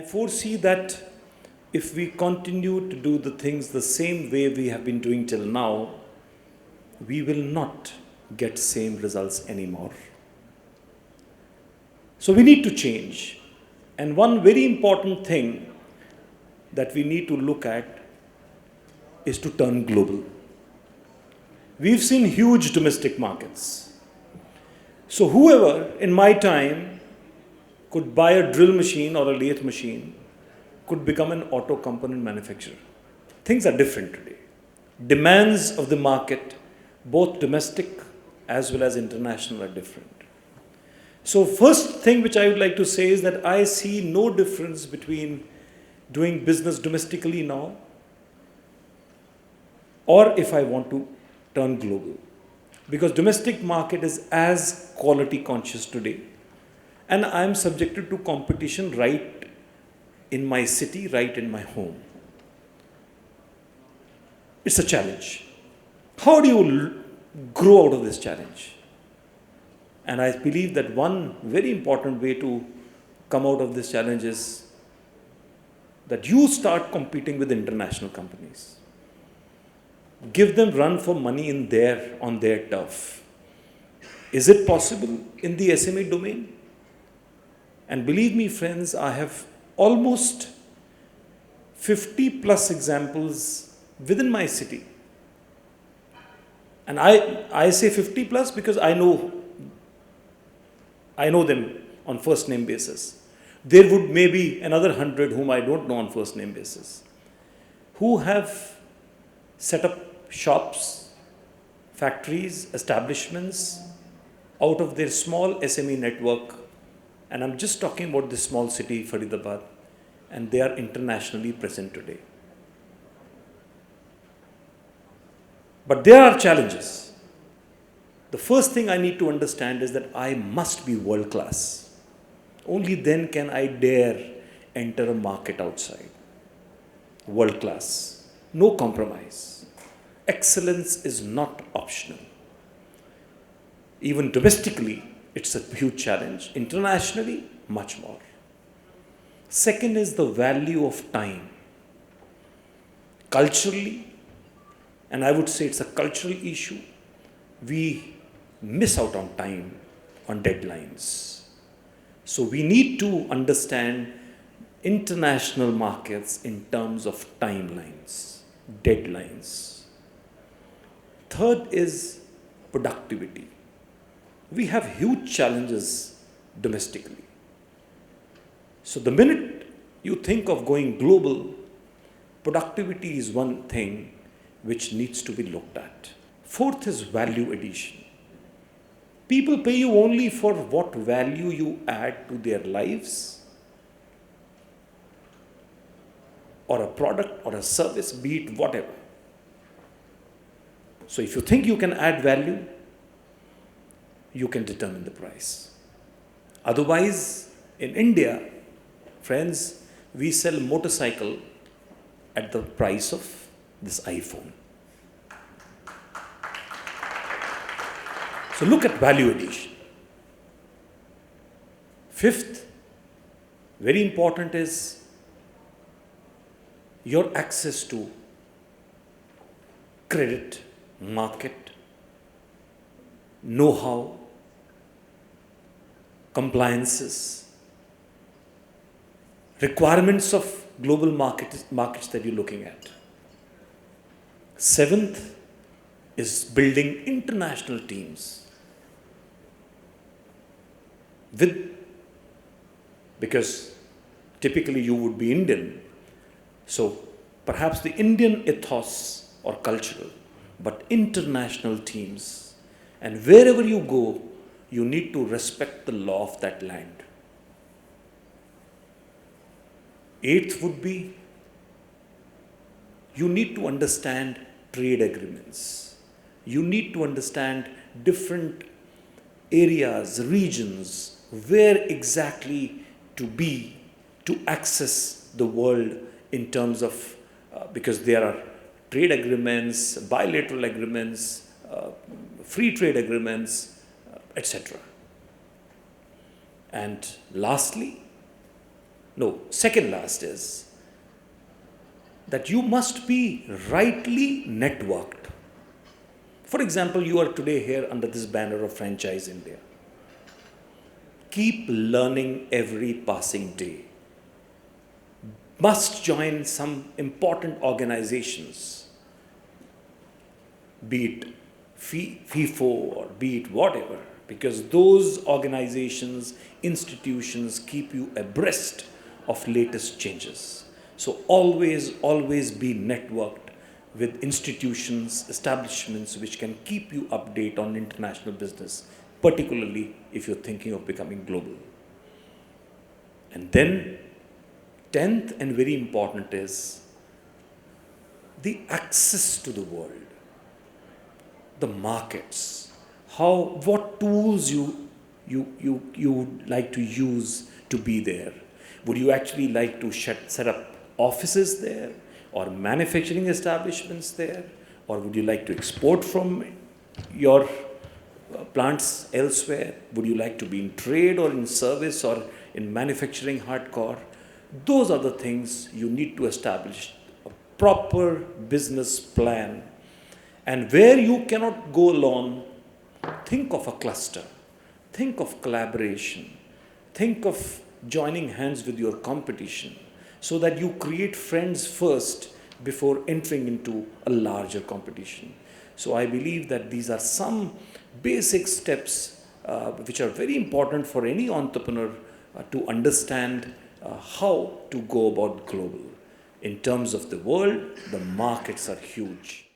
foresee that if we continue to do the things the same way we have been doing till now, we will not get same results anymore. So we need to change. And one very important thing that we need to look at is to turn global. We've seen huge domestic markets. So whoever in my time could buy a drill machine or a lathe machine could become an auto component manufacturer. Things are different today. Demands of the market, both domestic as well as international, are different. So first thing which I would like to say is that I see no difference between doing business domestically now or if I want to turn global. Because domestic market is as quality conscious today, and I am subjected to competition right in my city, right in my home. It's a challenge. How do you grow out of this challenge? And I believe that one very important way to come out of this challenge is that you start competing with international companies. Give them run for money on their turf. Is it possible in the SME domain? And believe me, friends, I have almost 50 plus examples within my city. And I say 50 plus because I know them on first name basis. There would maybe another 100 whom I don't know on first name basis, who have set up shops, factories, establishments out of their small SME network. And I'm just talking about this small city, Faridabad, and they are internationally present today. But there are challenges. The first thing I need to understand is that I must be world class. Only then can I dare enter a market outside. World class. No compromise. Excellence is not optional. Even domestically, it's a huge challenge. Internationally, much more. Second is the value of time. Culturally, and I would say it's a cultural issue, we miss out on time, on deadlines. So we need to understand international markets in terms of timelines, deadlines. Third is productivity. We have huge challenges domestically. So the minute you think of going global, productivity is one thing which needs to be looked at. Fourth is value addition. People pay you only for what value you add to their lives, or a product or a service, be it whatever. So if you think you can add value, you can determine the price. Otherwise, in India, friends, we sell motorcycle at the price of this iPhone. So look at value addition. Fifth, very important, is your access to credit, market, know-how, compliances, requirements of global markets that you're looking at. Seventh is building international teams because typically you would be Indian, so perhaps the Indian ethos or cultural, but international teams. And wherever you go, you need to respect the law of that land. Eighth would be, you need to understand trade agreements. You need to understand different areas, regions, where exactly to be, to access the world in terms of, because there are trade agreements, bilateral agreements, free trade agreements, etc. And lastly, No, second last is that you must be rightly networked. For example, you are today here under this banner of Franchise India. Keep learning every passing day. Must join some important organizations, be it FIFO or be it whatever, because those organizations, institutions keep you abreast of latest changes. So always be networked with institutions, establishments which can keep you update on international business, particularly if you're thinking of becoming global. And then 10th and very important is the access to the world, the markets, what tools you would like to use to be there. Would you actually like to set up offices there or manufacturing establishments there, or would you like to export from your plants elsewhere? Would you like to be in trade or in service or in manufacturing hardcore? Those are the things you need to establish a proper business plan. And where you cannot go alone, think of a cluster, think of collaboration, think of joining hands with your competition so that you create friends first before entering into a larger competition. So I believe that these are some basic steps which are very important for any entrepreneur to understand how to go about global. In terms of the world, the markets are huge.